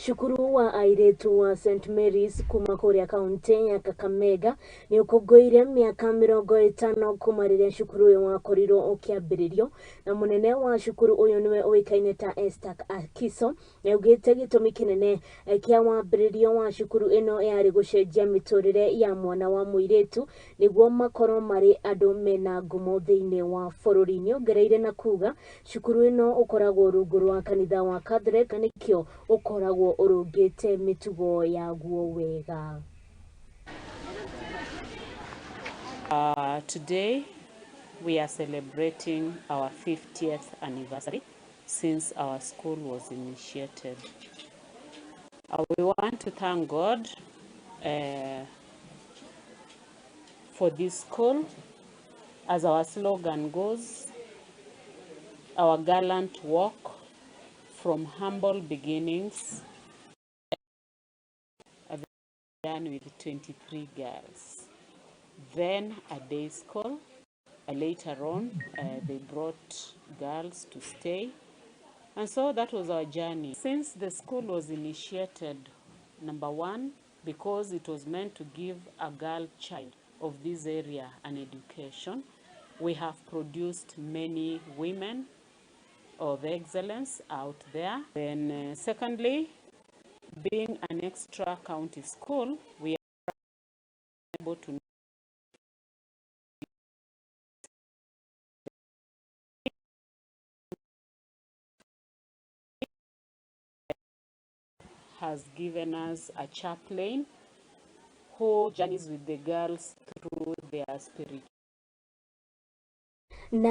Cukuru wa airitu wa St Mary's kuuma kuria kaunti ya Kakamega ni gukunguire miaka 50 kuma riria cukuru uyu wakorirwo ukiambiririo, na munene wa cukuru uyu niwe uikaine ta Esther Akiso niugite gitumi kinene kia wambaririo wa cukuru ino yari gucejia miturire ya mwana wa mwiritu niguo makoro mari andu mena ngumo thiini wa bururi. Niongereire na kuga cukuru ino ukoragwo rungu rwa kanitha wa Catholic nikio ukoragwo urungite mitugo yaguo wega. Today we are celebrating our 50th anniversary since our school was initiated. We want to thank God for this school. As our slogan goes, our gallant walk from humble beginnings began with 23 girls. Then a day school. Later on, they brought girls to stay. And so that was our journey. Since the school was initiated, number one, because it was meant to give a girl child of this area an education, we have produced many women of excellence out there. Then secondly, being an extra county school, we are able to has given us a chaplain who journeys with the girls through their spiritual